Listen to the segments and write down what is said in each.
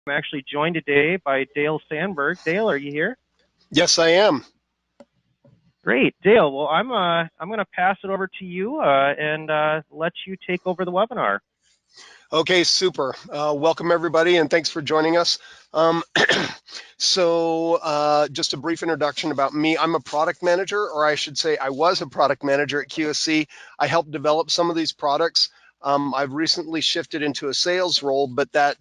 I'm actually joined today by Dale Sandberg. Dale, are you here? Yes, I am. Great, Dale. Well, I'm going to pass it over to you and let you take over the webinar. Okay, super. Welcome everybody, and thanks for joining us. Um, just a brief introduction about me. I'm a product manager, or I should say I was a product manager at QSC. I helped develop some of these products. I've recently shifted into a sales role, but that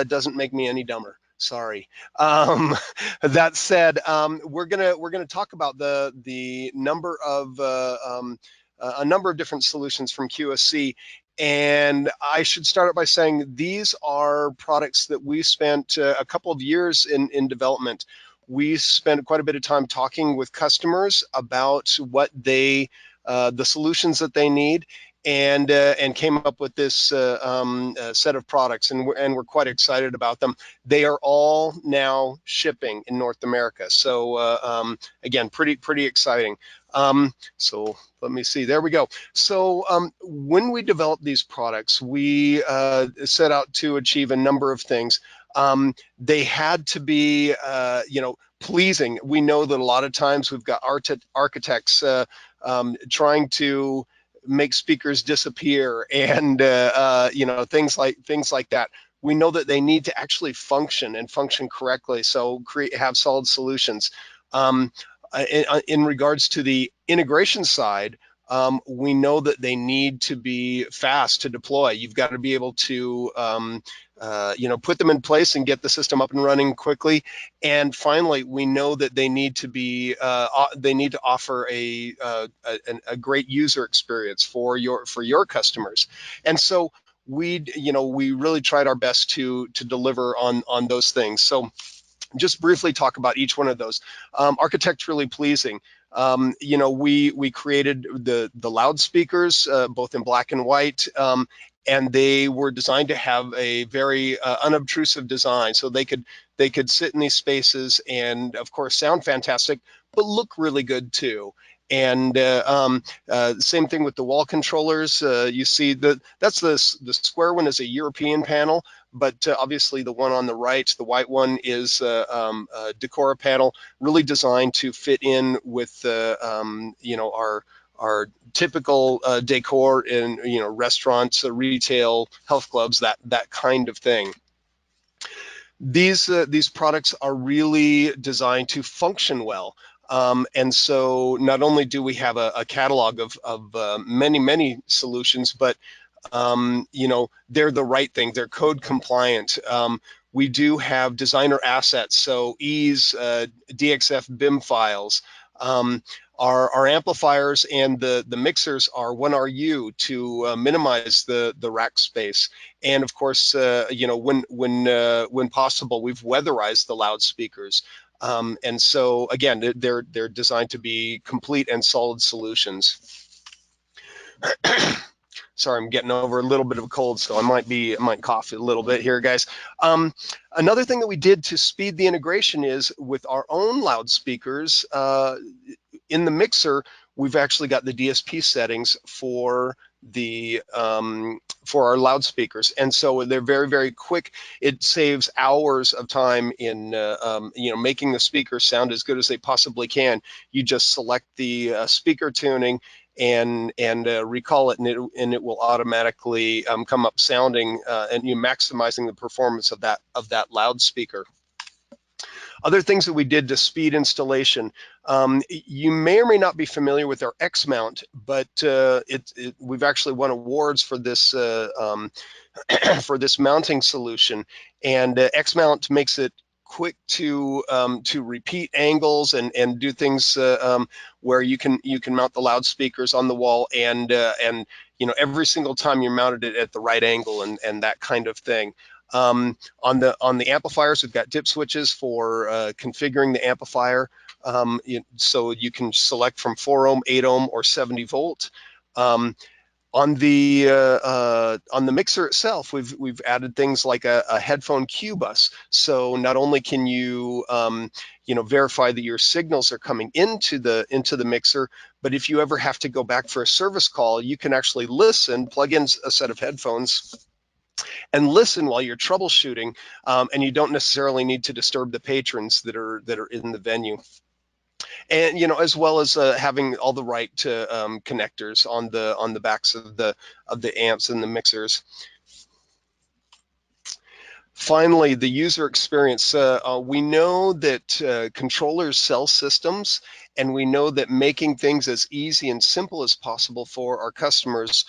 doesn't make me any dumber. Sorry. That said, we're gonna talk about the number of a number of different solutions from QSC. And I should start out by saying these are products that we spent a couple of years in development. We spent quite a bit of time talking with customers about what the solutions that they need, and came up with this set of products, and we're quite excited about them. They are all now shipping in North America, so again, pretty exciting. So let me see. There we go. So when we developed these products, we set out to achieve a number of things. They had to be, pleasing. We know that a lot of times we've got architects trying to make speakers disappear, and things like that. We know that they need to actually function and function correctly, so have solid solutions. In regards to the integration side, we know that they need to be fast to deploy. You've got to be able to put them in place and get the system up and running quickly. And finally, we know that they need to be they need to offer a great user experience for your customers. And so we really tried our best to deliver on those things. So just briefly talk about each one of those. Architecturally pleasing. We created the loudspeakers both in black and white, and they were designed to have a very unobtrusive design, so they could sit in these spaces and, of course, sound fantastic, but look really good too. And same thing with the wall controllers. You see that's the square one is a European panel, but obviously the one on the right, the white one, is a Decora panel, really designed to fit in with our typical decor in restaurants, retail, health clubs, that kind of thing. These products are really designed to function well. And so not only do we have a catalog of many solutions, but they're the right thing. They're code compliant. We do have designer assets, so EAS, DXF, BIM files. Our amplifiers and the mixers are 1RU to minimize the rack space. And of course, when possible, we've weatherized the loudspeakers. And so again, they're designed to be complete and solid solutions. Sorry, I'm getting over a little bit of a cold, so I might cough a little bit here, guys. Another thing that we did to speed the integration is with our own loudspeakers. In the mixer, we've actually got the DSP settings for our loudspeakers, and so they're very quick. It saves hours of time in making the speakers sound as good as they possibly can. You just select the speaker tuning and recall it, and it will automatically come up sounding and you maximizing the performance of that loudspeaker. Other things that we did to speed installation. You may or may not be familiar with our X mount, but we've actually won awards for this for this mounting solution. And X mount makes it quick to repeat angles and do things where you can mount the loudspeakers on the wall, and every single time you mounted it at the right angle and that kind of thing. On the amplifiers, we've got dip switches for configuring the amplifier, so you can select from 4 ohm, 8 ohm, or 70 volt. On the mixer itself, we've added things like a headphone Q bus. So not only can you verify that your signals are coming into the mixer, but if you ever have to go back for a service call, you can actually listen, plug in a set of headphones, and listen while you're troubleshooting, and you don't necessarily need to disturb the patrons that are in the venue. And as well as having all the right connectors on the backs of the amps and the mixers. Finally, the user experience. We know that controllers sell systems, and we know that making things as easy and simple as possible for our customers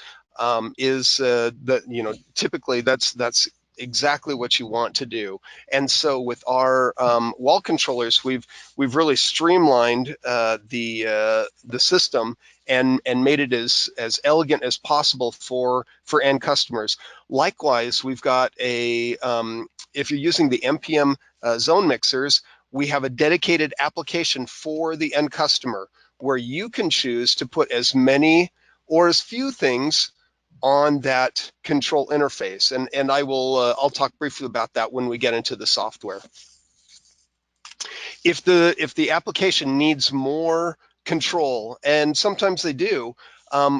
is that typically that's exactly what you want to do. And so with our wall controllers, we've really streamlined the system and made it as elegant as possible for end customers. Likewise, we've got if you're using the MPM zone mixers, we have a dedicated application for the end customer where you can choose to put as many or as few things on that control interface. And I'll talk briefly about that when we get into the software. If the application needs more control, and sometimes they do,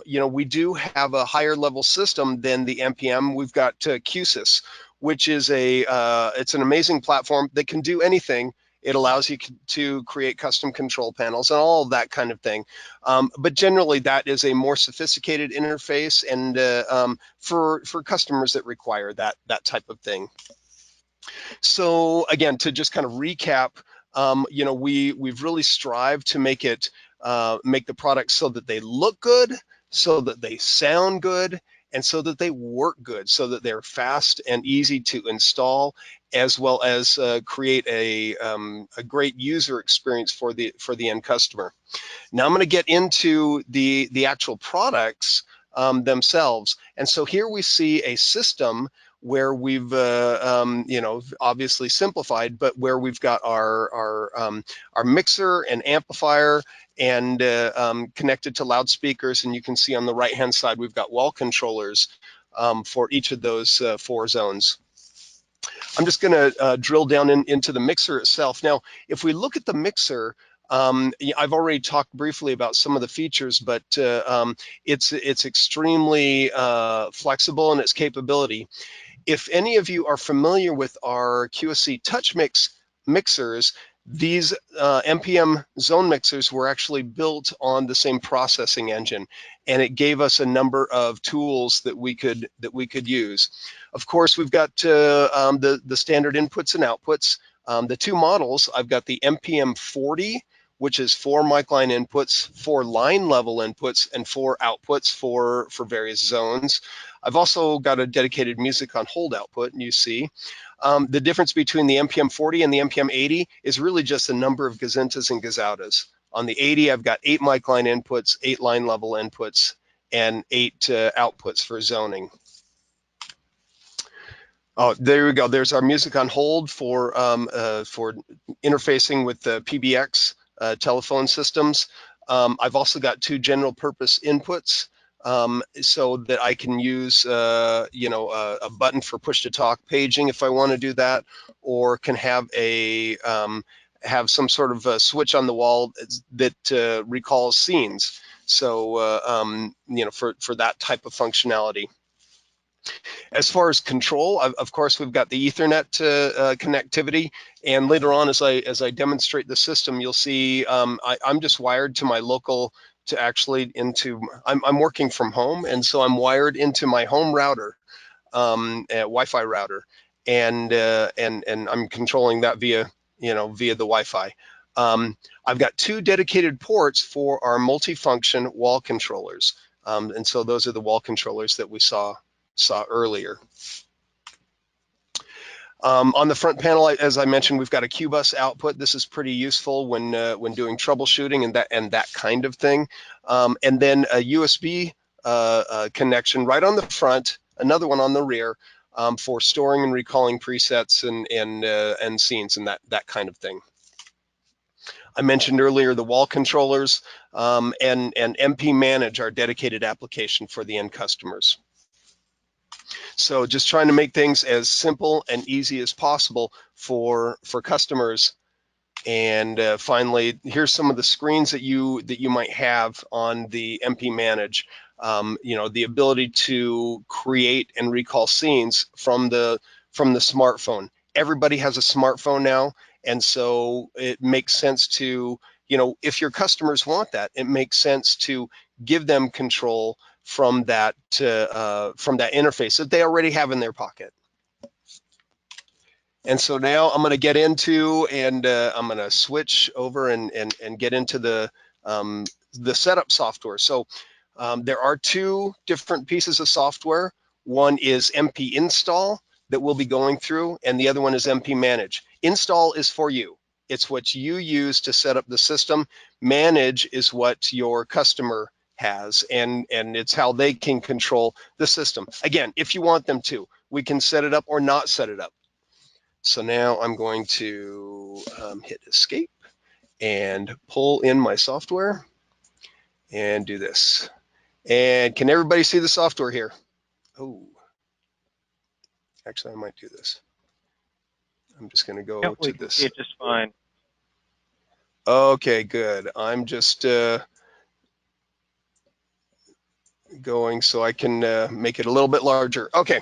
we do have a higher level system than the MPM. We've got QSC, which is it's an amazing platform that can do anything. It allows you to create custom control panels and all of that kind of thing. But generally, that is a more sophisticated interface, and for customers that require that type of thing. So again, to just kind of recap, we've really strived to make the products so that they look good, so that they sound good, and so that they work good, so that they're fast and easy to install, as well as create a great user experience for the end customer. Now I'm going to get into the actual products themselves, and so here we see a system where we've obviously simplified, but where we've got our mixer and amplifier and connected to loudspeakers, and you can see on the right hand side we've got wall controllers for each of those 4 zones. I'm just going to drill down into the mixer itself. Now, if we look at the mixer, I've already talked briefly about some of the features, but it's extremely flexible in its capability. If any of you are familiar with our QSC touch mixers, these MPM zone mixers were actually built on the same processing engine, and it gave us a number of tools that we could use. Of course, we've got the standard inputs and outputs. The 2 models, I've got the MPM 40, which is 4 mic line inputs, 4 line level inputs, and 4 outputs for various zones. I've also got a dedicated music on hold output, and you see the difference between the MPM 40 and the MPM 80 is really just the number of gazintas and gazoutas. On the 80, I've got 8 mic line inputs, 8 line level inputs, and 8 outputs for zoning. Oh, there we go. There's our music on hold for interfacing with the PBX telephone systems. I've also got 2 general purpose inputs. So that I can use, a button for push-to-talk paging if I want to do that, or can have have some sort of a switch on the wall that recalls scenes. So, for that type of functionality. As far as control, of course, we've got the Ethernet connectivity, and later on, as I demonstrate the system, you'll see I'm just wired to my local. I'm working from home, and so I'm wired into my home router, Wi-Fi router, and I'm controlling that via the Wi-Fi. I've got 2 dedicated ports for our multifunction wall controllers, and so those are the wall controllers that we saw earlier. On the front panel, as I mentioned, we've got a Q-bus output. This is pretty useful when doing troubleshooting and that kind of thing. And then a USB connection right on the front, another one on the rear for storing and recalling presets and scenes and that kind of thing. I mentioned earlier the wall controllers and MP Manage, our dedicated application for the end customers. So just trying to make things as simple and easy as possible for customers. And finally, here's some of the screens that you might have on the MP Manage. the ability to create and recall scenes from the smartphone. Everybody has a smartphone now, and so it makes sense to, if your customers want that, it makes sense to give them control from that interface that they already have in their pocket. And so now I'm going to get into, and I'm going to switch over and get into the setup software. So there are two different pieces of software. One is MP Install that we'll be going through, and the other one is MP Manage. Install is for you. It's what you use to set up the system. Manage is what your customer has, and it's how they can control the system. Again, if you want them to, we can set it up or not set it up. So now I'm going to hit escape and pull in my software and do this. And can everybody see the software here? Oh, actually I might do this. I'm just going to go Yep, to we can this. see it just fine. Okay, good. I'm just going so I can make it a little bit larger. Okay.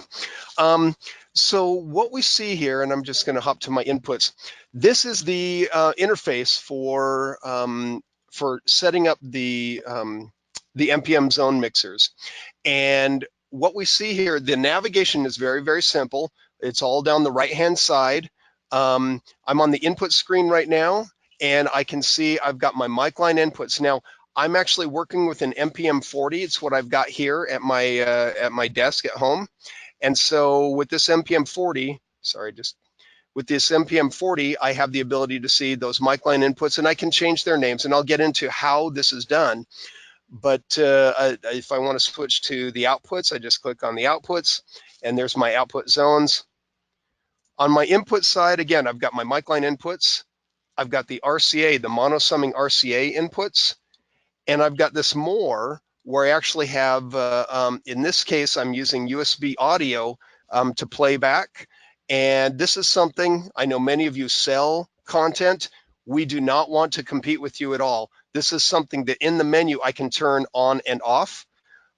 So what we see here, and I'm just going to hop to my inputs. This is the interface for setting up the NPM zone mixers. And what we see here, the navigation is very, very simple. It's all down the right-hand side. I'm on the input screen right now, and I can see I've got my mic line inputs. Now, I'm actually working with an NPM 40. It's what I've got here at my desk at home. And so with this NPM 40, with this NPM 40, I have the ability to see those mic line inputs, and I can change their names, and I'll get into how this is done. But if I want to switch to the outputs, I just click on the outputs, and there's my output zones. On my input side, again, I've got my mic line inputs. I've got the RCA, the mono-summing RCA inputs, and I've got this more where I actually have, in this case, I'm using USB audio to play back. And this is something, I know many of you sell content. We do not want to compete with you at all. This is something that in the menu I can turn on and off,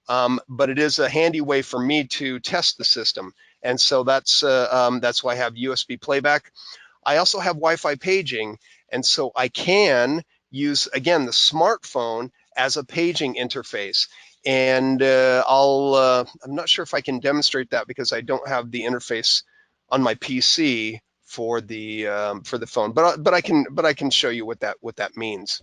but it is a handy way for me to test the system. And so that's why I have USB playback. I also have Wi-Fi paging, and so I can use, again, the smartphone as a paging interface. And I'm not sure if I can demonstrate that because I don't have the interface on my PC for the phone, but I can show you what that means.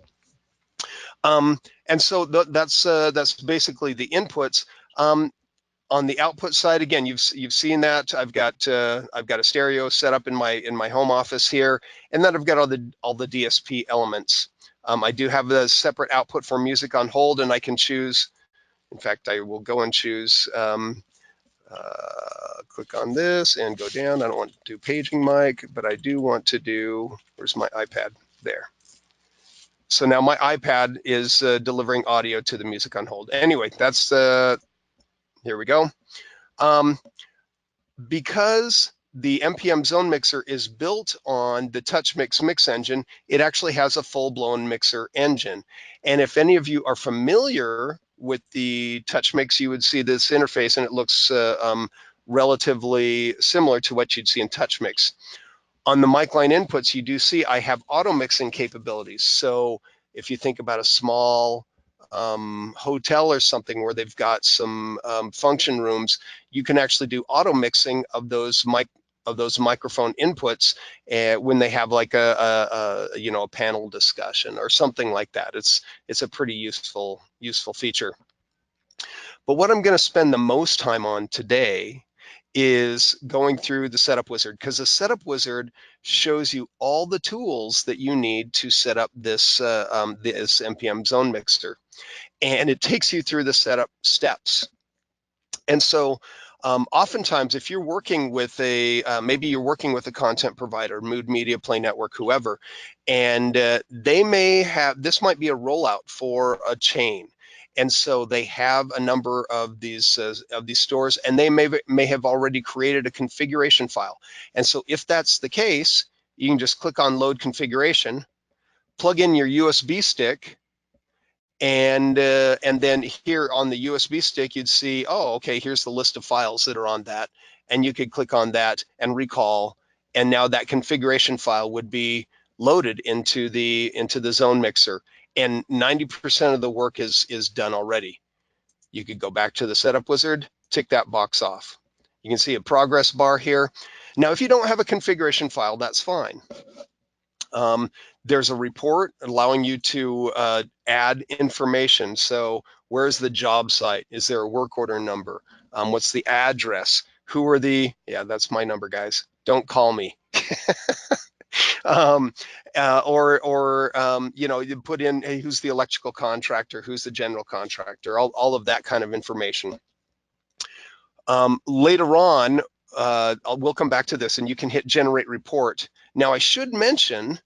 And so that's basically the inputs. On the output side, again, you've seen that I've got a stereo set up in my home office here, and then I've got all the DSP elements. I do have a separate output for music on hold, and I can choose. In fact, I will go and choose. Click on this and go down. I don't want to do paging mic, but I do want to do. Where's my iPad? There. So now my iPad is delivering audio to the music on hold. Anyway, that's here we go. Because the NPM Zone Mixer is built on the TouchMix mix engine, it actually has a full-blown mixer engine. And if any of you are familiar with the TouchMix, you would see this interface, and it looks relatively similar to what you'd see in TouchMix. On the mic line inputs, you do see I have auto mixing capabilities. So if you think about a small hotel or something where they've got some function rooms, you can actually do auto mixing of those microphone inputs when they have like a panel discussion or something like that. It's a pretty useful feature. But what I'm going to spend the most time on today is going through the setup wizard, because the setup wizard shows you all the tools that you need to set up this NPM zone mixer, and it takes you through the setup steps. And so oftentimes if you're working with maybe you're working with a content provider, Mood Media, Play Network, whoever, and they may have, this might be a rollout for a chain. And so they have a number of these stores, and they may have already created a configuration file. And so if that's the case, you can just click on load configuration, plug in your USB stick, And then here on the USB stick, you'd see, oh, okay, here's the list of files that are on that. And you could click on that and recall. And now that configuration file would be loaded into the zone mixer. And 90% of the work is done already. You could go back to the setup wizard, tick that box off. You can see a progress bar here. Now, if you don't have a configuration file, that's fine. There's a report allowing you to add information. So where's the job site? Is there a work order number? What's the address? Who are the, yeah, that's my number, guys. Don't call me. You know, you put in, hey, who's the electrical contractor? Who's the general contractor? All of that kind of information. Later on, we'll come back to this and you can hit generate report. Now I should mention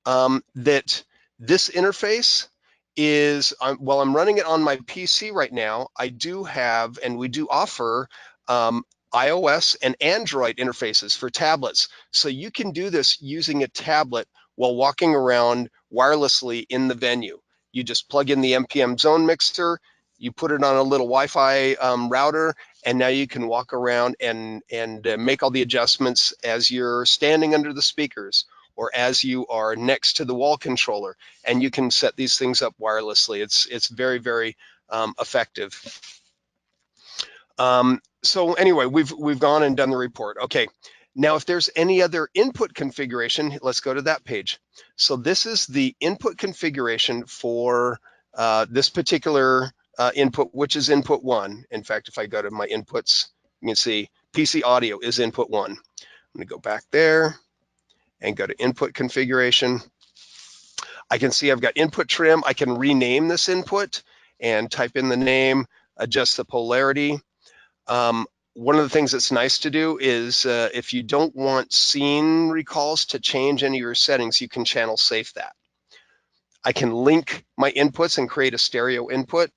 that this interface is, while I'm running it on my PC right now, I do have, and we do offer iOS and Android interfaces for tablets. So you can do this using a tablet while walking around wirelessly in the venue. You just plug in the NPM zone mixer, you put it on a little Wi-Fi router, and now you can walk around and make all the adjustments as you're standing under the speakers or as you are next to the wall controller, and you can set these things up wirelessly. It's very, very effective. So anyway, we've gone and done the report. Okay, now if there's any other input configuration, let's go to that page. So this is the input configuration for this particular input, which is input 1. In fact, if I go to my inputs, you can see PC audio is input 1. I'm gonna go back there and go to input configuration. I can see I've got input trim. I can rename this input and type in the name, adjust the polarity. One of the things that's nice to do is if you don't want scene recalls to change any of your settings, you can channel safe that. I can link my inputs and create a stereo input.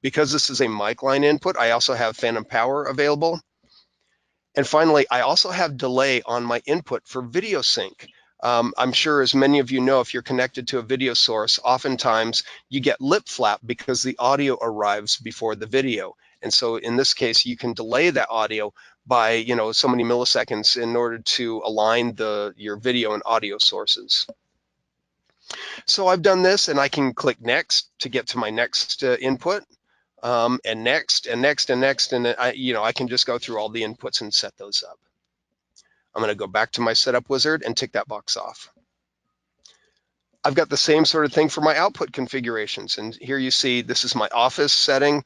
Because this is a mic line input, I also have phantom power available. And finally, I also have delay on my input for video sync. I'm sure as many of you know, if you're connected to a video source, oftentimes you get lip flap because the audio arrives before the video. And so in this case, you can delay that audio by, you know, so many milliseconds in order to align your video and audio sources. So I've done this, and I can click next to get to my next input. And next, and next, and next, and I can just go through all the inputs and set those up. I'm going to go back to my setup wizard and tick that box off. I've got the same sort of thing for my output configurations, and here you see this is my office setting.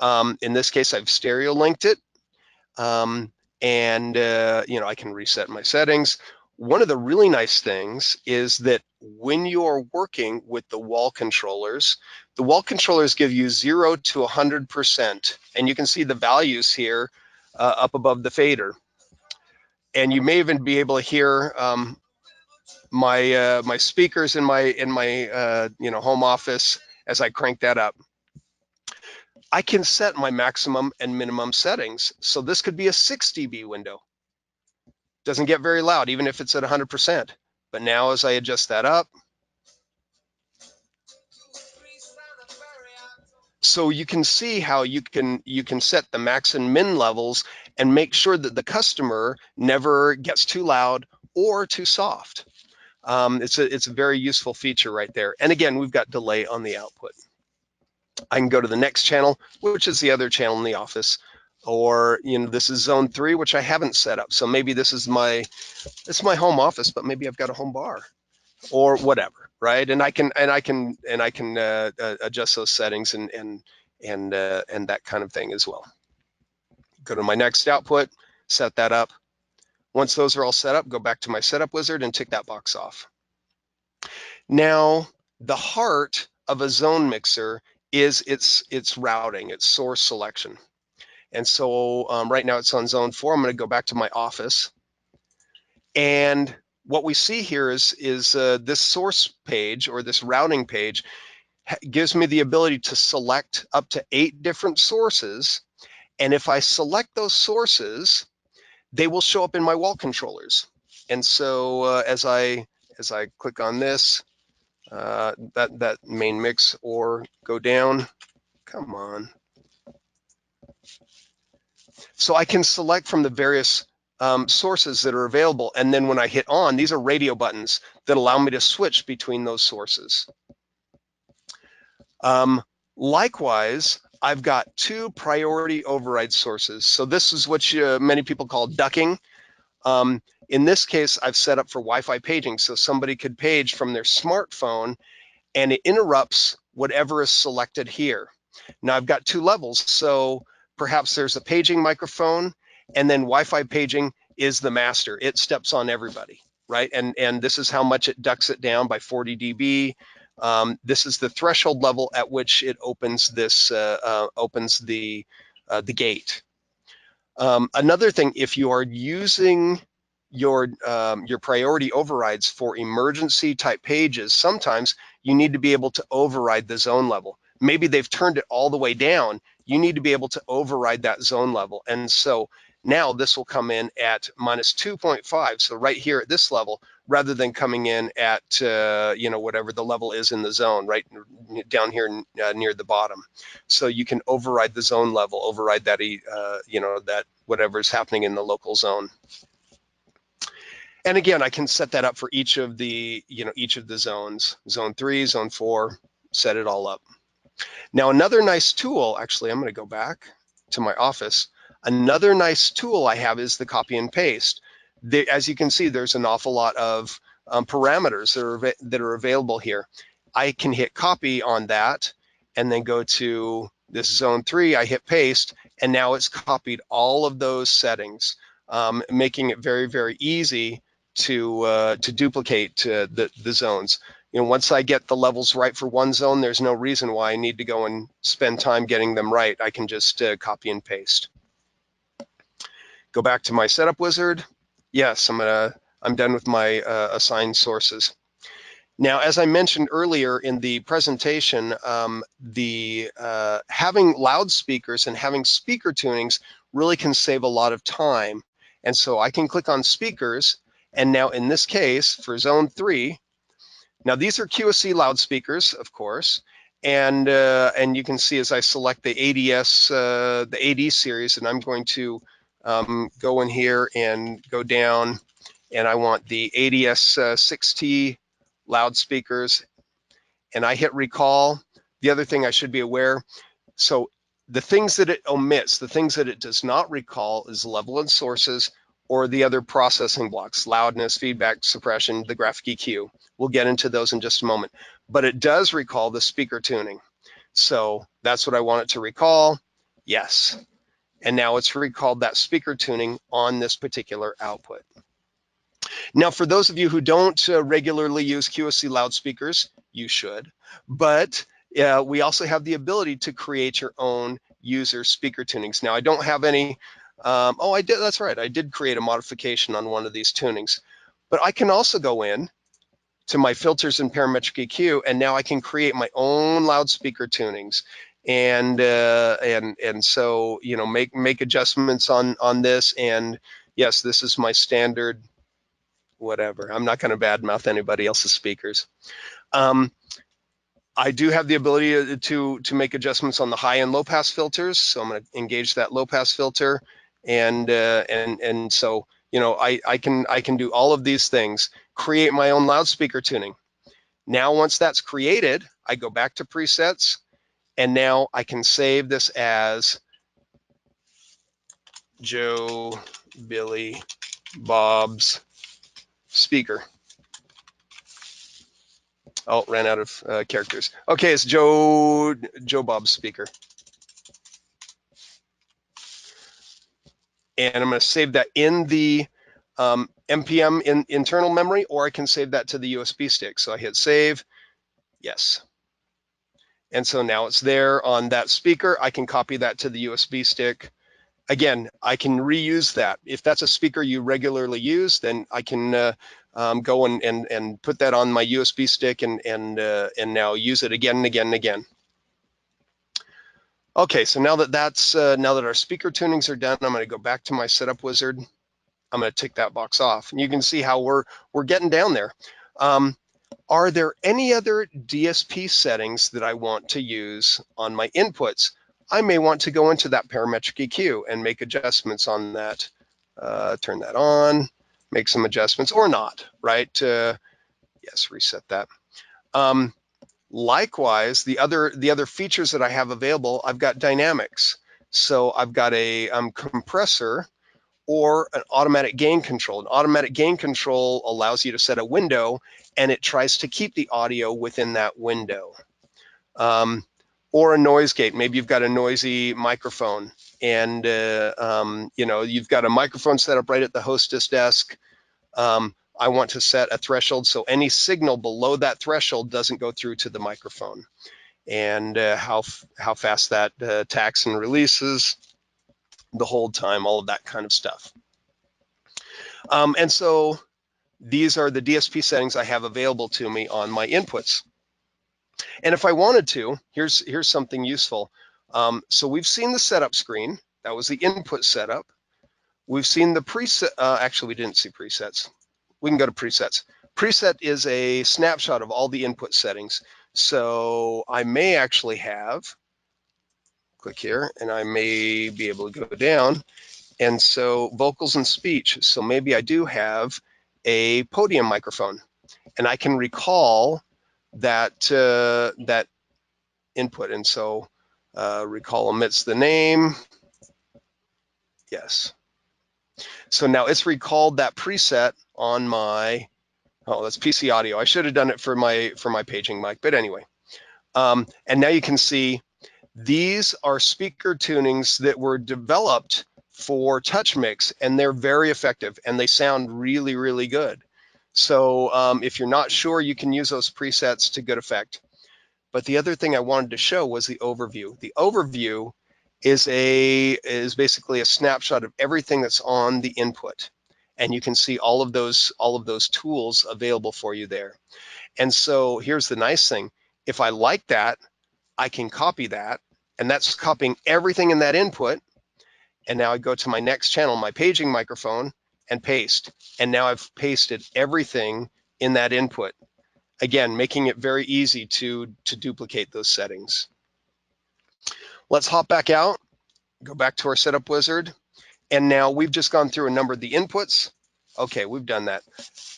In this case, I've stereo linked it, I can reset my settings. One of the really nice things is that when you're working with the wall controllers give you 0 to 100%, and you can see the values here up above the fader. And you may even be able to hear my speakers in my home office as I crank that up. I can set my maximum and minimum settings. So this could be a 6 dB window. Doesn't get very loud, even if it's at 100%. But now as I adjust that up, so you can see how you can set the max and min levels and make sure that the customer never gets too loud or too soft. It's a very useful feature right there. And again, we've got delay on the output. I can go to the next channel, which is the other channel in the office, or this is zone 3, which I haven't set up. So maybe it's my home office, but maybe I've got a home bar or whatever, right? And I can adjust those settings and that kind of thing as well. Go to my next output, set that up. Once those are all set up, go back to my setup wizard and tick that box off. Now, the heart of a zone mixer is its routing, its source selection. And so right now it's on zone 4. I'm going to go back to my office. And what we see here is this source page, or this routing page, gives me the ability to select up to 8 different sources. And if I select those sources, they will show up in my wall controllers. And so as I click on this, that main mix, or go down. Come on. So I can select from the various sources that are available, and then when I hit on, these are radio buttons that allow me to switch between those sources. Likewise, I've got 2 priority override sources. So this is what many people call ducking. In this case, I've set up for Wi-Fi paging, so somebody could page from their smartphone and it interrupts whatever is selected here. Now I've got 2 levels, so perhaps there's a paging microphone, and then Wi-Fi paging is the master. It steps on everybody, right? And this is how much it ducks it down by 40 dB. This is the threshold level at which it opens this opens the gate. Another thing, if you are using your priority overrides for emergency type pages, sometimes you need to be able to override the zone level. Maybe they've turned it all the way down. You need to be able to override that zone level. And so now this will come in at minus 2.5. So right here at this level, rather than coming in at, whatever the level is in the zone, right down here near the bottom. So you can override the zone level, override that, that whatever's happening in the local zone. And again, I can set that up for each of the, each of the zones, zone 3, zone 4, set it all up. Now, another nice tool, actually, I'm going to go back to my office. Another nice tool I have is the copy and paste. As you can see, there's an awful lot of parameters that are available here. I can hit copy on that and then go to this zone 3, I hit paste, and now it's copied all of those settings, making it very, very easy to duplicate the zones. Once I get the levels right for one zone, there's no reason why I need to go and spend time getting them right. I can just copy and paste. Go back to my setup wizard. Yes, I'm done with my assigned sources. Now, as I mentioned earlier in the presentation, having loudspeakers and having speaker tunings really can save a lot of time. And so I can click on speakers, and now in this case, for zone 3, now these are QSC loudspeakers, of course, and you can see as I select the ADS, the AD series, and I'm going to go in here and go down, and I want the ADS 6T loudspeakers, and I hit recall. The other thing I should be aware, so the things that it omits, the things that it does not recall is level and sources, or the other processing blocks, loudness, feedback, suppression, the graphic EQ. We'll get into those in just a moment. But it does recall the speaker tuning. So that's what I want it to recall. Yes. And now it's recalled that speaker tuning on this particular output. Now, for those of you who don't regularly use QSC loudspeakers, you should. But we also have the ability to create your own user speaker tunings. Now, I don't have any. Oh, I did. That's right. I did create a modification on one of these tunings. But I can also go in to my filters and parametric EQ, and now I can create my own loudspeaker tunings. And so make adjustments on this. And yes, this is my standard. Whatever. I'm not going to badmouth anybody else's speakers. I do have the ability to make adjustments on the high and low pass filters. So I'm going to engage that low pass filter, and so I can do all of these things. Create my own loudspeaker tuning. Now, once that's created, I go back to presets, and now I can save this as Joe, Billy, Bob's speaker. Oh, ran out of characters. Okay, it's Joe Bob's speaker. And I'm going to save that in the NPM internal memory, or I can save that to the USB stick. So I hit save, yes. And so now it's there on that speaker. I can copy that to the USB stick. Again, I can reuse that. If that's a speaker you regularly use, then I can go and put that on my USB stick and now use it again and again and again. Okay, so now that our speaker tunings are done, I'm going to go back to my setup wizard. I'm going to tick that box off, and you can see how we're getting down there. Are there any other DSP settings that I want to use on my inputs? I may want to go into that parametric EQ and make adjustments on that. Turn that on, make some adjustments or not, right? Yes, reset that. Likewise, the other features that I have available, I've got dynamics. So I've got a compressor or an automatic gain control. An automatic gain control allows you to set a window and it tries to keep the audio within that window. Or a noise gate. Maybe you've got a noisy microphone and you know, you've got a microphone set up right at the hostess desk. I want to set a threshold so any signal below that threshold doesn't go through to the microphone, and how fast that tacks and releases, the hold time, all of that kind of stuff. And so these are the DSP settings I have available to me on my inputs. And if I wanted to, here's something useful. So we've seen the setup screen. That was the input setup. We've seen the preset. Actually, we didn't see presets. We can go to presets. Preset is a snapshot of all the input settings. So I may actually have, click here, and I may be able to go down. And so vocals and speech. So maybe I do have a podium microphone, and I can recall that that input. And so recall omits the name. Yes. So now it's recalled that preset on my, oh, that's PC audio. I should have done it for my paging mic, but anyway. And now you can see these are speaker tunings that were developed for touch mix, and they're very effective and they sound really, really good. So if you're not sure, you can use those presets to good effect. But the other thing I wanted to show was the overview. The overview is basically a snapshot of everything that's on the input, and you can see all of those tools available for you there. And so here's the nice thing: if I like that, I can copy that, and that's copying everything in that input. And now I go to my next channel, my paging microphone, and paste. And now I've pasted everything in that input. Again, making it very easy to duplicate those settings. Let's hop back out, go back to our setup wizard. And now we've just gone through a number of the inputs. Okay, we've done that.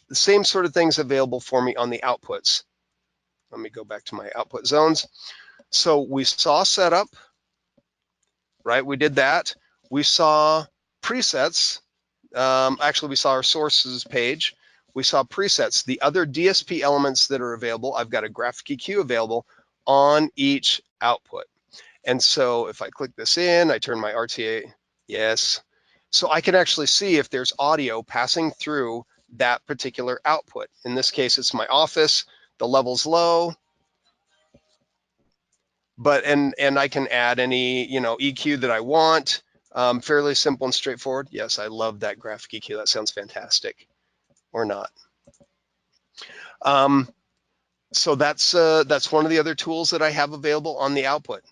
The same sort of things available for me on the outputs. Let me go back to my output zones. So we saw setup, right? We did that. We saw presets. Actually, we saw our sources page. We saw presets. The other DSP elements that are available, I've got a graphic EQ available on each output. And so if I click this in, I turn my RTA, yes. So I can actually see if there's audio passing through that particular output. In this case, it's my office, the level's low, but and I can add any, you know, EQ that I want. Fairly simple and straightforward. Yes, I love that graphic EQ. That sounds fantastic. Or not. So that's one of the other tools that I have available on the output.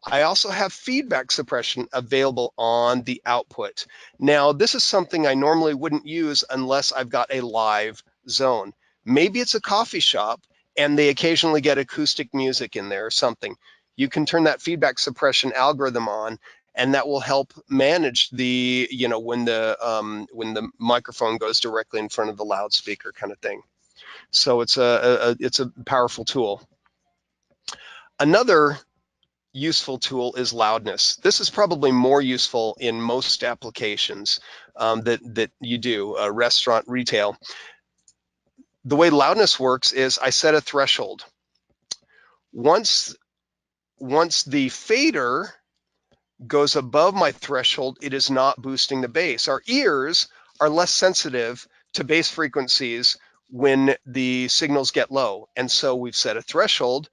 I also have feedback suppression available on the output. Now, this is something I normally wouldn't use unless I've got a live zone. Maybe it's a coffee shop and they occasionally get acoustic music in there or something. You can turn that feedback suppression algorithm on, and that will help manage the, you know, when the microphone goes directly in front of the loudspeaker kind of thing. So it's a powerful tool. Another useful tool is loudness. This is probably more useful in most applications that you do, restaurant, retail. The way loudness works is I set a threshold. Once the fader goes above my threshold, it is not boosting the bass. Our ears are less sensitive to bass frequencies when the signals get low. And so we've set a threshold.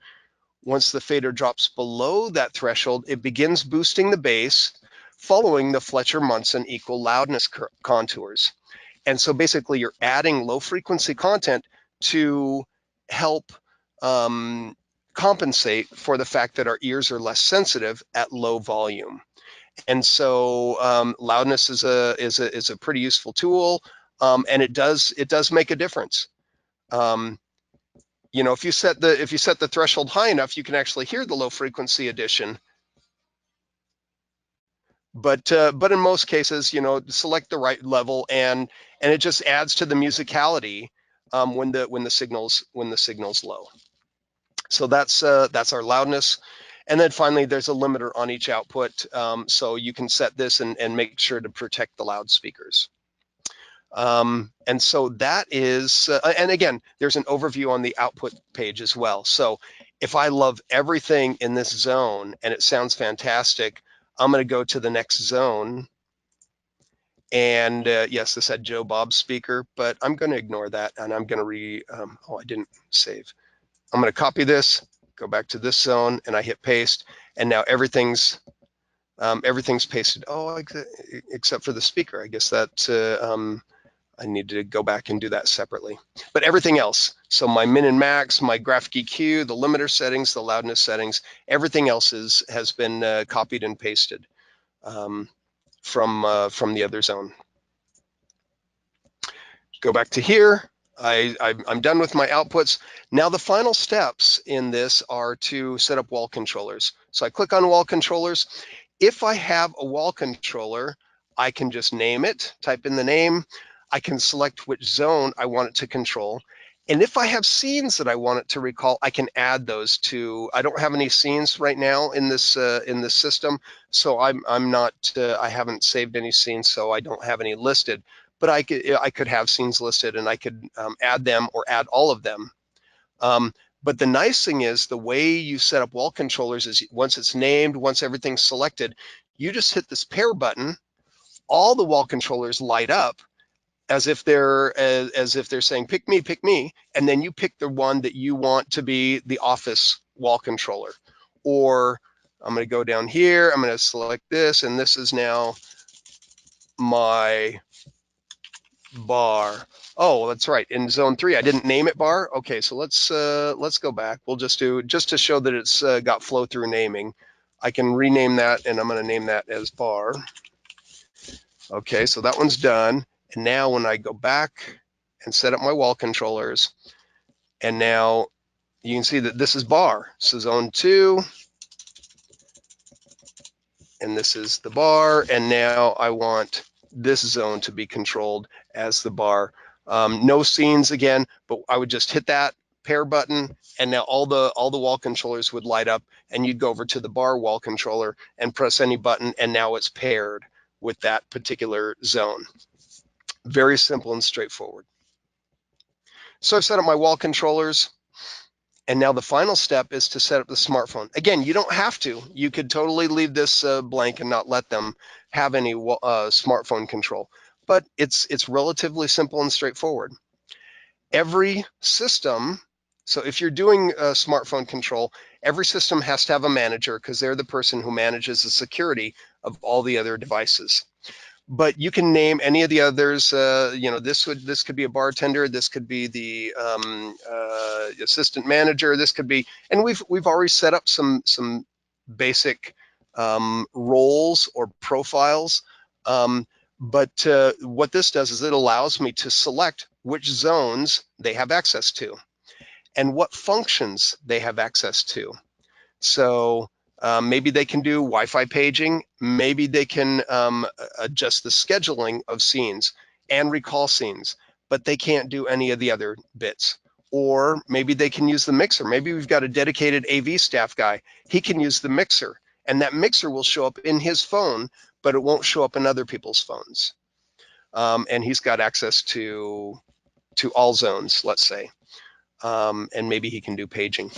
Once the fader drops below that threshold, it begins boosting the bass following the Fletcher-Munson equal loudness contours. And so basically you're adding low frequency content to help compensate for the fact that our ears are less sensitive at low volume. And so loudness is a pretty useful tool, and it does make a difference. You know, if you set the threshold high enough, you can actually hear the low frequency addition. But in most cases, you know, select the right level, and it just adds to the musicality when the signal's low. So that's our loudness. And then finally, there's a limiter on each output, so you can set this and make sure to protect the loudspeakers. And so that is, and again, there's an overview on the output page as well. So if I love everything in this zone and it sounds fantastic, I'm going to go to the next zone. And yes, this had Joe Bob speaker, but I'm going to ignore that, and I'm going to I didn't save. I'm going to copy this, go back to this zone, and I hit paste, and now everything's pasted. Oh, except for the speaker. I guess that I need to go back and do that separately. But everything else, so my min and max, my graphic EQ, the limiter settings, the loudness settings, everything else has been copied and pasted from the other zone. Go back to here. I'm done with my outputs. Now the final steps in this are to set up wall controllers. So I click on wall controllers. If I have a wall controller, I can just name it, type in the name. I can select which zone I want it to control. And if I have scenes that I want it to recall, I can add those to. I don't have any scenes right now in this system, so I'm not. I haven't saved any scenes, so I don't have any listed. But I could have scenes listed, and I could add them or add all of them. But the nice thing is the way you set up wall controllers is once it's named, once everything's selected, you just hit this pair button, all the wall controllers light up as if they're saying pick me, and then you pick the one that you want to be the office wall controller. Or I'm going to go down here, I'm going to select this, and this is now my bar. Oh, that's right. In zone 3, I didn't name it bar. Okay, so let's go back. We'll just to show that it's got flow through naming. I can rename that, and I'm going to name that as bar. Okay, so that one's done. And now when I go back and set up my wall controllers, and now you can see that this is bar. So zone 2, and this is the bar, and now I want this zone to be controlled as the bar. No scenes again, but I would just hit that pair button, and now all the wall controllers would light up, and you'd go over to the bar wall controller and press any button, and now it's paired with that particular zone. Very simple and straightforward. So I've set up my wall controllers. And now the final step is to set up the smartphone. Again, you don't have to. You could totally leave this blank and not let them have any smartphone control. But it's relatively simple and straightforward. Every system, so if you're doing smartphone control, every system has to have a manager because they're the person who manages the security of all the other devices. But you can name any of the others. You know, this could be a bartender. This could be the assistant manager. This could be, and we've already set up some basic roles or profiles. But what this does is it allows me to select which zones they have access to and what functions they have access to. So maybe they can do Wi-Fi paging. Maybe they can adjust the scheduling of scenes and recall scenes, but they can't do any of the other bits. Or maybe they can use the mixer. Maybe we've got a dedicated AV staff guy. He can use the mixer, and that mixer will show up in his phone, but it won't show up in other people's phones. And he's got access to all zones, let's say. And maybe he can do paging.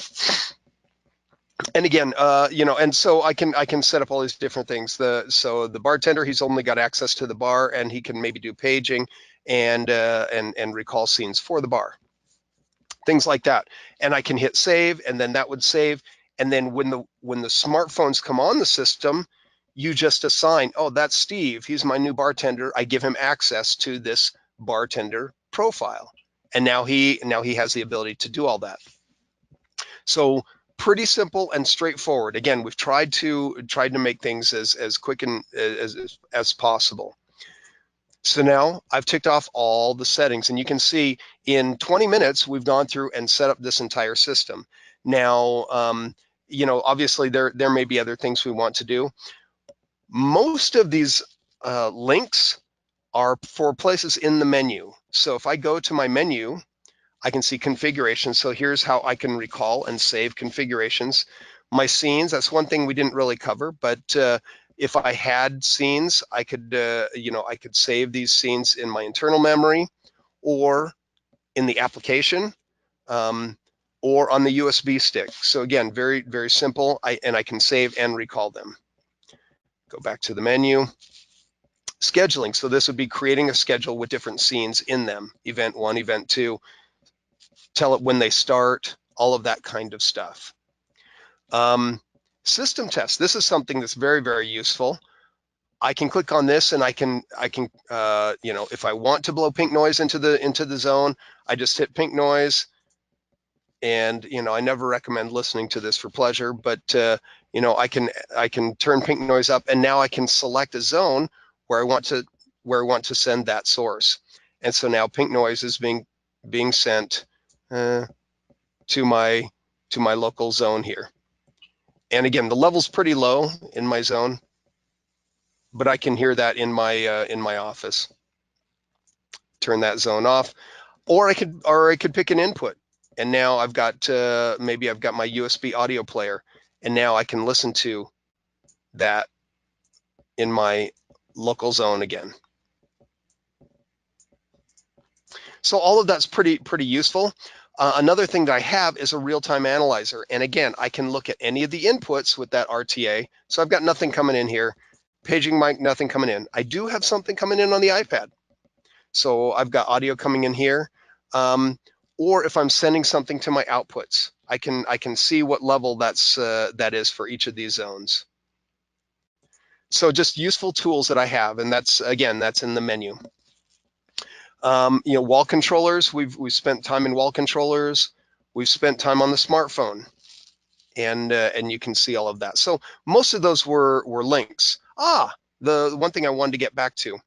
And again, you know, and so I can set up all these different things. So the bartender, he's only got access to the bar, and he can maybe do paging and recall scenes for the bar, things like that. And I can hit save, and then that would save. And then when the smartphones come on the system, you just assign, oh, that's Steve. He's my new bartender. I give him access to this bartender profile, and now he has the ability to do all that. So pretty simple and straightforward. Again, we've tried to make things as quick and as possible. So now I've ticked off all the settings, and you can see in 20 minutes we've gone through and set up this entire system. Now, obviously there may be other things we want to do. Most of these links are for places in the menu. So if I go to my menu, I can see configurations. So here's how I can recall and save configurations. My scenes, that's one thing we didn't really cover, but if I had scenes, I could, I could save these scenes in my internal memory or in the application or on the USB stick. So again, very, very simple. And I can save and recall them. Go back to the menu. Scheduling. So this would be creating a schedule with different scenes in them. Event 1, event 2, tell it when they start, all of that kind of stuff. System test. This is something that's very, very useful. I can click on this and I can, if I want to blow pink noise into the zone, I just hit pink noise. And I never recommend listening to this for pleasure, but I can turn pink noise up, and now I can select a zone where I want to send that source. And so now pink noise is being sent to my local zone here. And again, the level's pretty low in my zone, but I can hear that in my office. Turn that zone off, or I could pick an input. And now I've got maybe I've got my USB audio player, and now I can listen to that in my local zone again. So all of that's pretty useful. Another thing that I have is a real-time analyzer, and again, I can look at any of the inputs with that RTA. So I've got nothing coming in here. Paging mic, nothing coming in. I do have something coming in on the iPad. So I've got audio coming in here. Or if I'm sending something to my outputs, I can see what level that is for each of these zones. So just useful tools that I have, and that's in the menu. Wall controllers. We've spent time in wall controllers. We've spent time on the smartphone, and you can see all of that. So most of those were links. The one thing I wanted to get back to.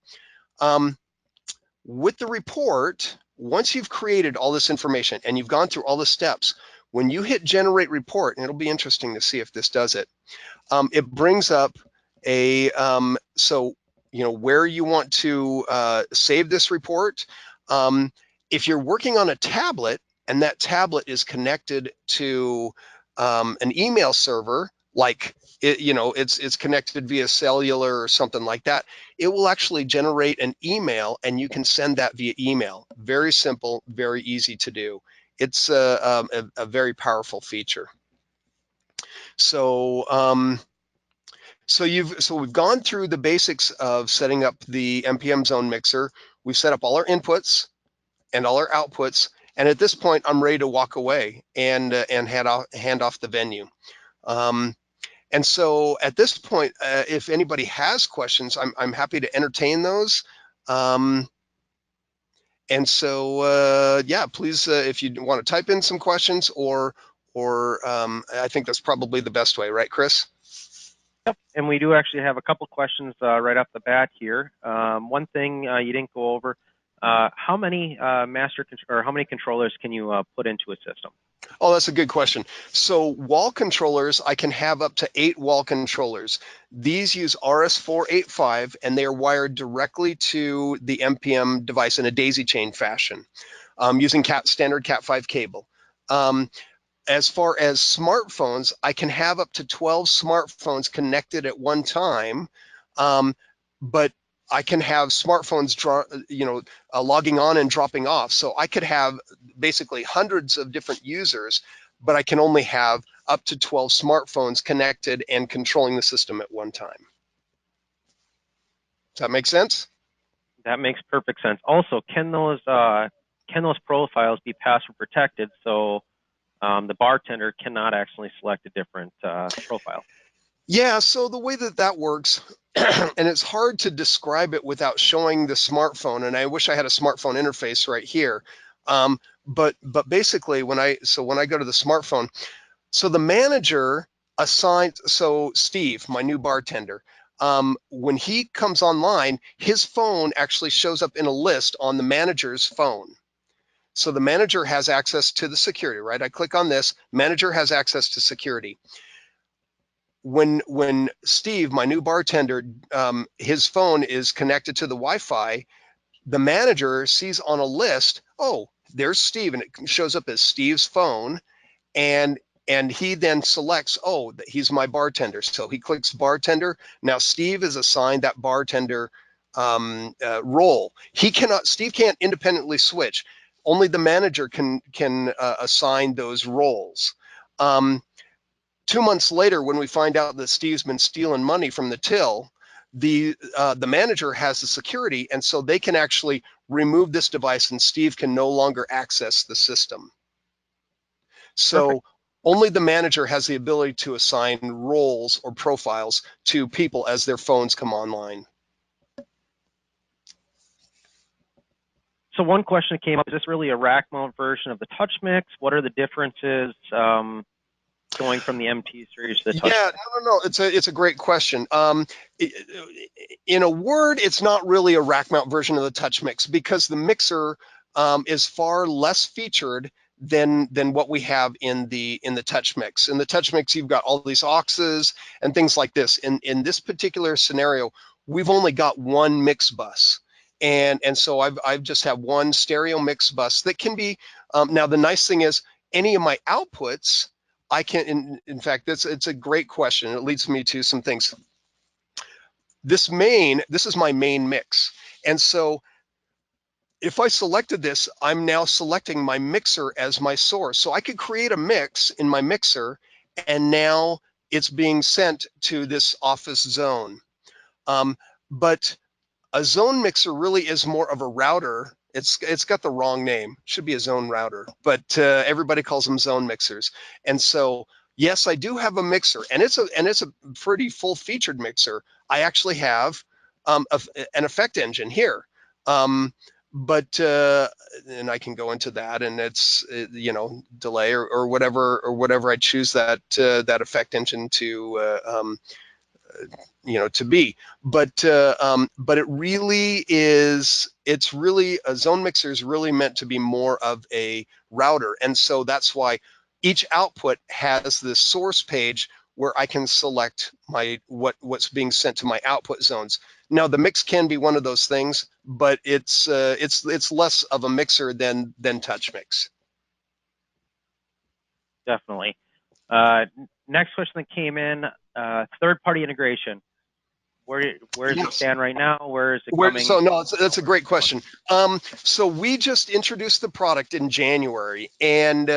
With the report, once you've created all this information and you've gone through all the steps, when you hit generate report, and it'll be interesting to see if this does it, it brings up a, where you want to save this report. If you're working on a tablet and that tablet is connected to an email server, like it's connected via cellular or something like that, it will actually generate an email and you can send that via email. Very simple, very easy to do. It's a very powerful feature. So we've gone through the basics of setting up the NPM zone mixer. We've set up all our inputs and all our outputs, and at this point I'm ready to walk away and hand off the venue. And so at this point, if anybody has questions, I'm happy to entertain those. And so yeah, please, if you want to type in some questions, or I think that's probably the best way, right, Chris? Yep, and we do actually have a couple questions right off the bat here. One thing you didn't go over: how many how many controllers can you put into a system? Oh, that's a good question. So wall controllers, I can have up to 8 wall controllers. These use RS485, and they are wired directly to the NPM device in a daisy chain fashion, using standard Cat5 cable. As far as smartphones, I can have up to 12 smartphones connected at one time, but I can have smartphones logging on and dropping off. So I could have basically hundreds of different users, but I can only have up to 12 smartphones connected and controlling the system at one time. Does that make sense? That makes perfect sense. Also, can those profiles be password protected so the bartender cannot actually select a different profile? Yeah, so the way that works, and it's hard to describe it without showing the smartphone, and I wish I had a smartphone interface right here. But basically, when I go to the smartphone, so the manager assigns, so Steve, my new bartender, When he comes online, his phone actually shows up in a list on the manager's phone. So the manager has access to the security, right? I click on this, manager has access to security. When Steve, my new bartender, his phone is connected to the Wi-Fi, the manager sees on a list, oh, there's Steve, and it shows up as Steve's phone, and he then selects, oh, he's my bartender. So he clicks bartender. Now Steve is assigned that bartender role. Steve can't independently switch. Only the manager can assign those roles. 2 months later, when we find out that Steve's been stealing money from the till, the manager has the security, and so they can actually remove this device, and Steve can no longer access the system. Perfect. So only the manager has the ability to assign roles or profiles to people as their phones come online. So one question that came up, is this really a rack mount version of the Touch Mix? What are the differences going from the MT series to the Touch Yeah, Mix? no. It's a great question. In a word, it's not really a rack mount version of the Touch Mix because the mixer is far less featured than what we have in the Touch Mix. In the Touch Mix, you've got all these auxes and things like this. In this particular scenario, we've only got one mix bus. And so I've just have one stereo mix bus that can be, now the nice thing is any of my outputs, I can, in fact, it's a great question. It leads me to some things. This is my main mix. And so if I selected this, I'm now selecting my mixer as my source. So I could create a mix in my mixer, and now it's being sent to this office zone. But a zone mixer really is more of a router. It's got the wrong name. It should be a zone router, but everybody calls them zone mixers. And so, yes, I do have a mixer, and it's a pretty full-featured mixer. I actually have an effect engine here, but and I can go into that, and it's delay or whatever I choose that effect engine to to be. But it really is, it's really, a zone mixer is really meant to be more of a router. And so that's why each output has this source page where I can select what's being sent to my output zones. Now the mix can be one of those things, but it's less of a mixer than Touch Mix. Definitely. Next question that came in, third-party integration. Where does it Yes. stand right now? Where is it coming? That's a great question. So we just introduced the product in January, and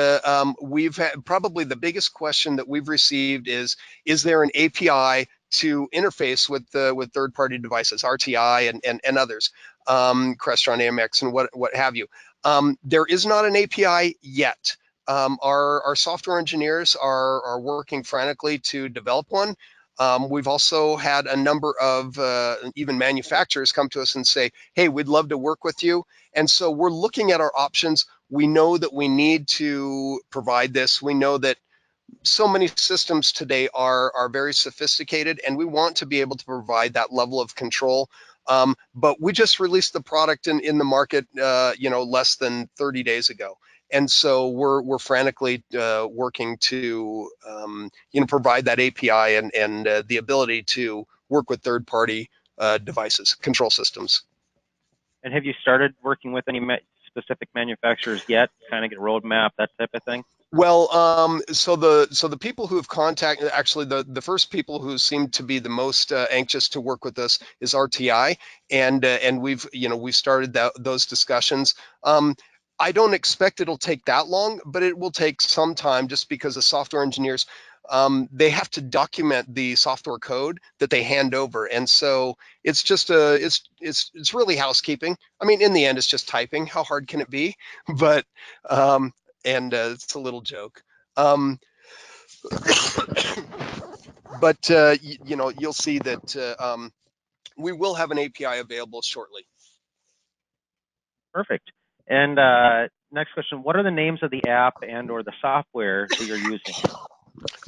we've had probably the biggest question that we've received is there an API to interface with third-party devices, RTI and others, Crestron, AMX, and what have you. There is not an API yet. Our software engineers are working frantically to develop one. We've also had a number of even manufacturers come to us and say, hey, we'd love to work with you. And so we're looking at our options. We know that we need to provide this. We know that so many systems today are very sophisticated, and we want to be able to provide that level of control. But we just released the product in the market, less than 30 days ago. And so we're frantically working to provide that API and the ability to work with third-party devices, control systems. And have you started working with any specific manufacturers yet? Kind of get a roadmap, that type of thing? Well, so the people who have contacted, actually the first people who seem to be the most anxious to work with us is RTI, and we've started those discussions. I don't expect it'll take that long, but it will take some time, just because the software engineers, they have to document the software code that they hand over, and so it's just it's really housekeeping. I mean, in the end, it's just typing. How hard can it be? But and it's a little joke. But you'll see that we will have an API available shortly. Perfect. And next question, what are the names of the app and or the software that you're using?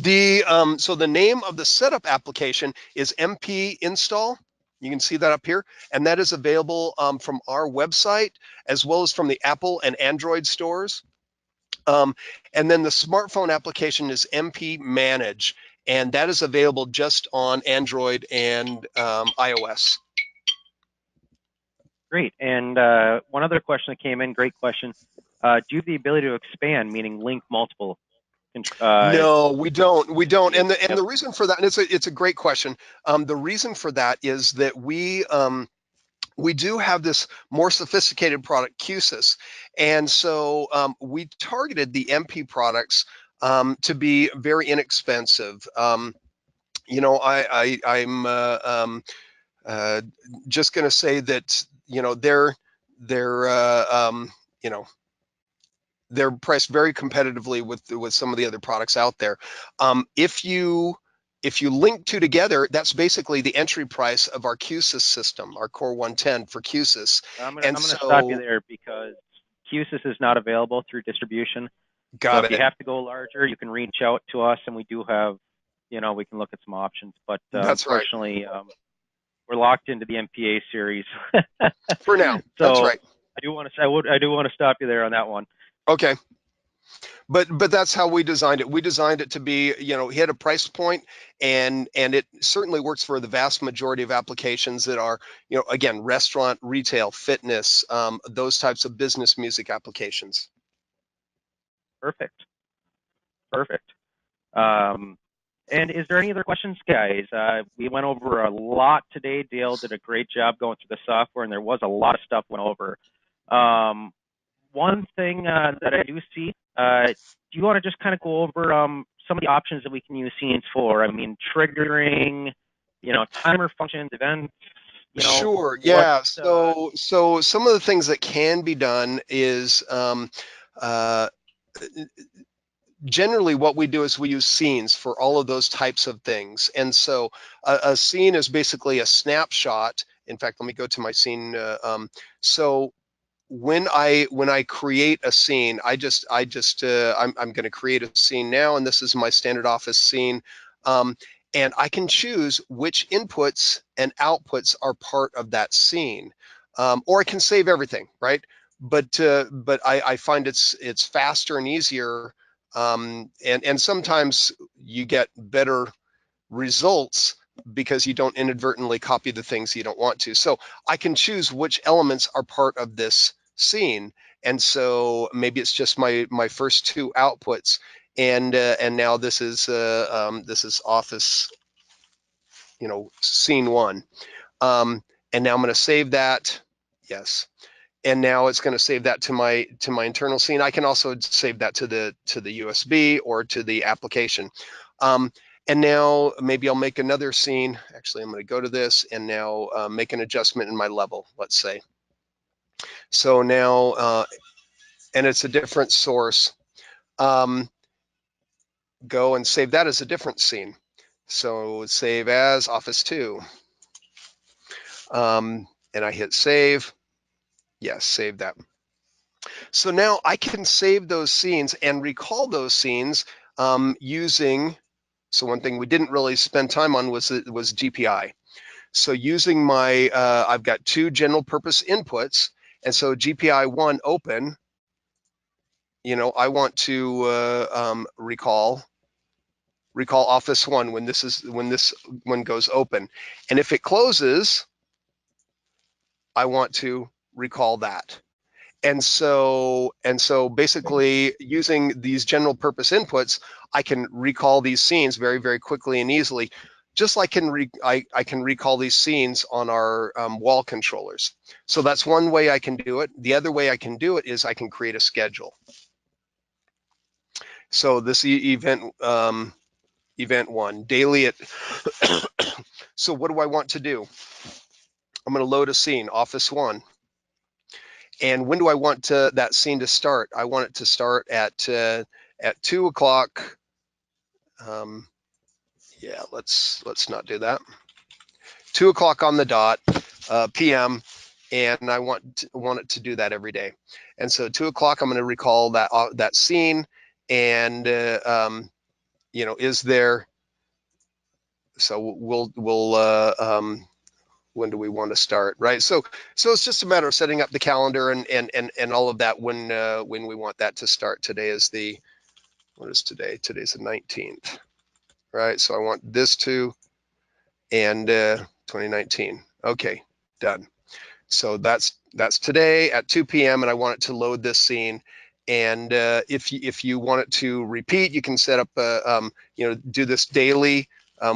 So the name of the setup application is MP install. You can see that up here, and that is available from our website as well as from the Apple and Android stores. And then the smartphone application is MP Manage, and that is available just on Android and iOS. Great. And one other question that came in, great question. Do you have the ability to expand, meaning link multiple? No, we don't. We don't. And Yep. the reason for that, and it's a great question. The reason for that is that we do have this more sophisticated product, QSC, and so we targeted the MP products to be very inexpensive. You know, I'm just going to say that they're you know they're priced very competitively with some of the other products out there. If you link two together, that's basically the entry price of our QSys system, our Core 110 for QSys. I'm And gonna stop you so, there because QSys is not available through distribution. So got if you it. have to go larger, you can reach out to us, and we do have, we can look at some options. But That's right. unfortunately, we're locked into the MPA series. For now, that's So right. I do want to stop you there on that one. Okay. But that's how we designed it. We designed it to be, hit a price point, and it certainly works for the vast majority of applications that are, again, restaurant, retail, fitness, those types of business music applications. Perfect. Perfect. And is there any other questions, guys? We went over a lot today. Dale did a great job going through the software, and there was a lot of stuff went over. One thing that I do see, do you want to just kind of go over some of the options that we can use scenes for? I mean, triggering, timer functions, events, Sure. what? Yeah. So some of the things that can be done is uh, generally what we do is we use scenes for all of those types of things. And so a scene is basically a snapshot. In fact, let me go to my scene. So when I create a scene, I'm going to create a scene now, and this is my standard office scene. And I can choose which inputs and outputs are part of that scene, or I can save everything, right? But I find it's faster and easier, and sometimes you get better results because you don't inadvertently copy the things you don't want to. So I can choose which elements are part of this scene, and so maybe it's just my first two outputs, and now this is office, scene one, and now I'm going to save that. Yes. And now it's going to save that to my internal scene. I can also save that to the USB or to the application. And now maybe I'll make another scene. Actually, I'm going to go to this and now make an adjustment in my level, let's say. So now, and it's a different source. Go and save that as a different scene. So save as Office 2. And I hit save. Yes, save that. So now I can save those scenes and recall those scenes using, so one thing we didn't really spend time on was GPI. So using my, I've got two general purpose inputs, and so GPI 1 open, I want to recall Office 1 when this one goes open. And if it closes, I want to recall that. And so basically using these general purpose inputs, I can recall these scenes very, very quickly and easily, just like I can recall these scenes on our wall controllers. So that's one way I can do it. The other way I can do it is I can create a schedule. So this event 1, daily at, so what do I want to do? I'm going to load a scene, Office 1. And when do I want that scene to start? I want it to start at 2 o'clock. Yeah, let's not do that. 2 o'clock on the dot, p.m. And I want it to do that every day. And so 2 o'clock, I'm going to recall that scene, and is there, so we'll when do we want to start, right? So it's just a matter of setting up the calendar and all of that when we want that to start. Today is what is today? Today's the 19th, right? So I want this to, and 2019. Okay, done. So that's today at 2 p.m. and I want it to load this scene. And if you want it to repeat, you can set up do this daily,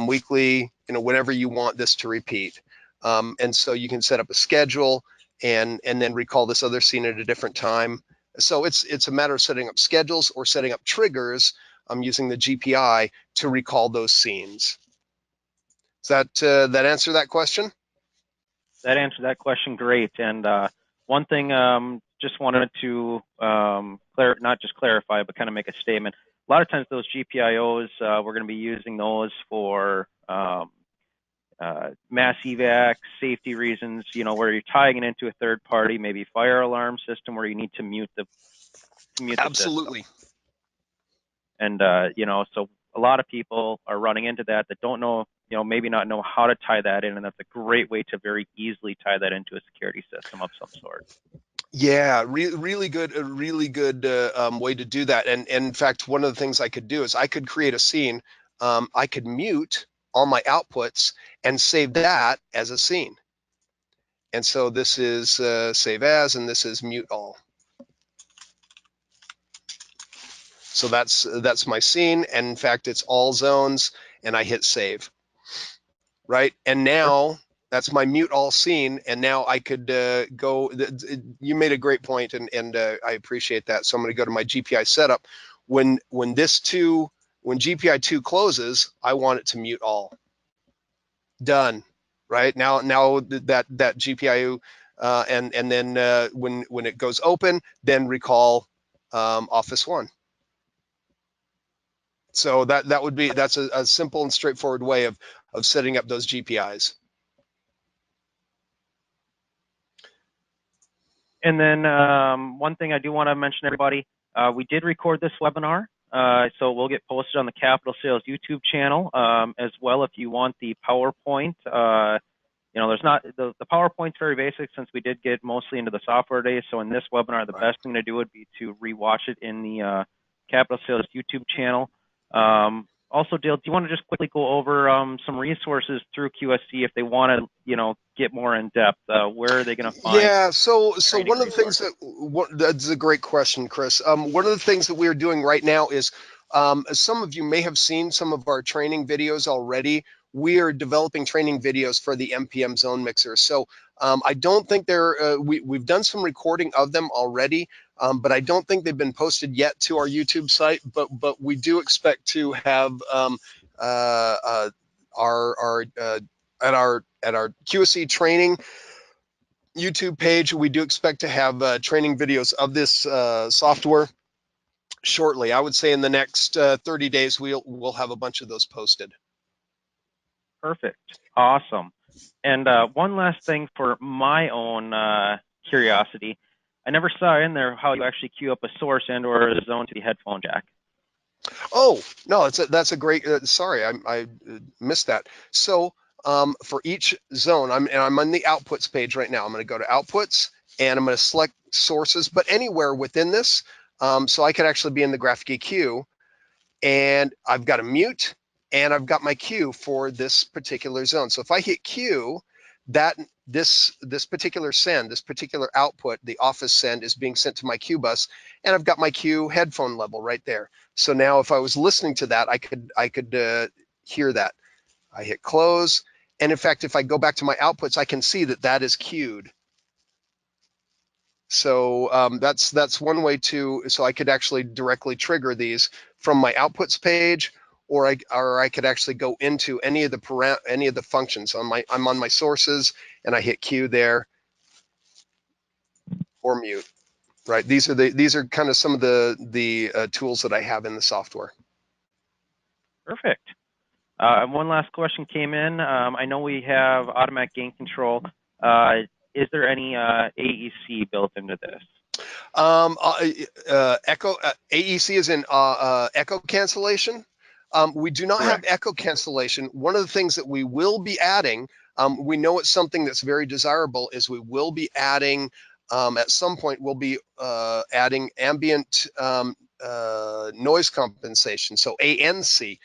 weekly, whenever you want this to repeat. And so you can set up a schedule and then recall this other scene at a different time. So it's a matter of setting up schedules or setting up triggers using the GPI to recall those scenes. Does that answer that question? That answered that question great. And one thing, just wanted to not just clarify, but kind of make a statement. A lot of times those GPIOs, we're going to be using those for mass evac, safety reasons, where you're tying it into a third party, maybe fire alarm system where you need to mute the Absolutely. system. And, so a lot of people are running into that don't know, maybe not know how to tie that in. And that's a great way to very easily tie that into a security system of some sort. Yeah, really good way to do that. And in fact, one of the things I could do is I could create a scene. I could mute all my outputs and save that as a scene. And so this is save as, and this is mute all. So that's my scene. And in fact, it's all zones, and I hit save. Right. And now that's my mute all scene. And now I could go. You made a great point, and I appreciate that. So I'm going to go to my GPI setup. When GPI 2 closes, I want it to mute all. Done. Right now that GPIO and then when it goes open, then recall Office 1. So that's a simple and straightforward way of setting up those GPIs. And then one thing I do want to mention, everybody, we did record this webinar, so we'll get posted on the Capital Sales YouTube channel as well. If you want the PowerPoint, there's not the PowerPoint's very basic since we did get mostly into the software days. So in this webinar, the best thing to do would be to rewatch it in the Capital Sales YouTube channel. Also, Dale, do you want to just quickly go over some resources through QSC if they want to, get more in depth? Where are they going to find? Yeah, so one of the things that's a great question, Chris. One of the things that we're doing right now is some of you may have seen some of our training videos already. We are developing training videos for the MPM zone mixer. So I don't think we've done some recording of them already, but I don't think they've been posted yet to our YouTube site. But we do expect to have at our QSC training YouTube page, we do expect to have training videos of this software shortly. I would say in the next 30 days, we'll have a bunch of those posted. Perfect. Awesome. And one last thing for my own curiosity, I never saw in there how you actually queue up a source and or a zone to the headphone jack. Oh, no, that's a great, sorry, I missed that. So for each zone, I'm on the outputs page right now. I'm going to go to outputs and I'm going to select sources, but anywhere within this. So I could actually be in the graphic EQ, and I've got a mute and I've got my Q for this particular zone. So if I hit Q, this particular send, this particular output, the office send is being sent to my Q bus, and I've got my Q headphone level right there. So now if I was listening to that, I could hear that. I hit close, and in fact, if I go back to my outputs, I can see that is queued. So that's one way so I could actually directly trigger these from my outputs page, or I could actually go into any of the functions. I'm on my sources and I hit Q there, or mute. Right. These are kind of some of the tools that I have in the software. Perfect. One last question came in. I know we have automatic gain control. Is there any AEC built into this? Echo AEC is in echo cancellation. We do not Correct. have echo cancellation. One of the things that we will be adding, we know it's something that's very desirable, is we will be adding, at some point, we'll be adding ambient noise compensation, so ANC,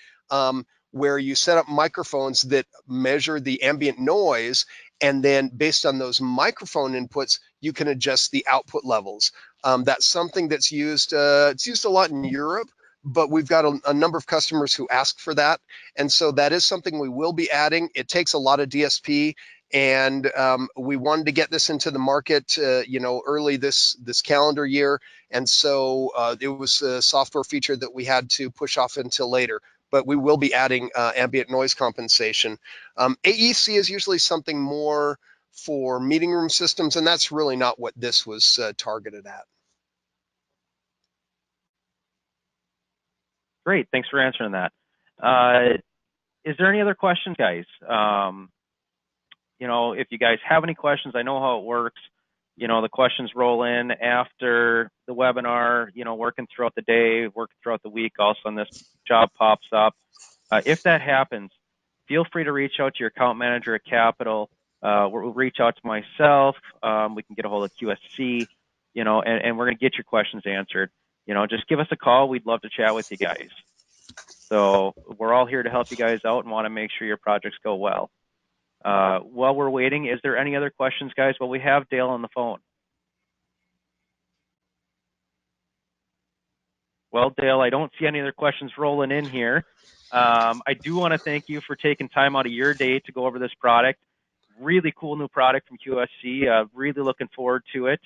where you set up microphones that measure the ambient noise, and then based on those microphone inputs, you can adjust the output levels. That's something that's used, it's used a lot in Europe, but we've got a number of customers who ask for that. And so that is something we will be adding. It takes a lot of DSP, and we wanted to get this into the market, early this calendar year. And so it was a software feature that we had to push off until later. But we will be adding ambient noise compensation. AEC is usually something more for meeting room systems, and that's really not what this was targeted at. Great. Thanks for answering that. Is there any other questions, guys? If you guys have any questions, I know how it works. The questions roll in after the webinar, working throughout the day, working throughout the week. All of a sudden this job pops up. If that happens, feel free to reach out to your account manager at Capital. We'll reach out to myself. We can get a hold of QSC, and we're going to get your questions answered. Just give us a call. We'd love to chat with you guys. So we're all here to help you guys out and want to make sure your projects go well. While we're waiting, is there any other questions, guys? Well, we have Dale on the phone. Well, Dale, I don't see any other questions rolling in here. I do want to thank you for taking time out of your day to go over this product. Really cool new product from QSC. Really looking forward to it.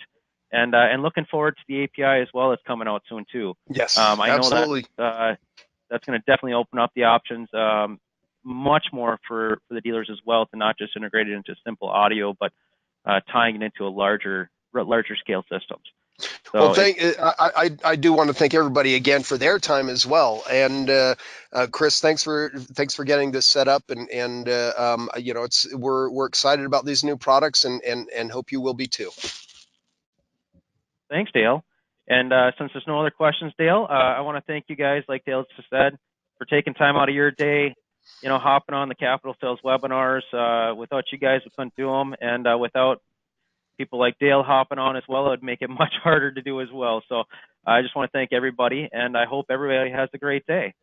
And looking forward to the API as well. It's coming out soon, too. Yes, I absolutely. know that's going to definitely open up the options much more for the dealers as well, to not just integrate it into simple audio, but tying it into a larger scale systems. So well, I do want to thank everybody again for their time as well. And Chris, thanks for getting this set up. And we're excited about these new products, and hope you will be too. Thanks, Dale. And since there's no other questions, Dale, I want to thank you guys, like Dale just said, for taking time out of your day, hopping on the Capital Sales webinars. Without you guys, we couldn't do them. And without people like Dale hopping on as well, it would make it much harder to do as well. So I just want to thank everybody, and I hope everybody has a great day.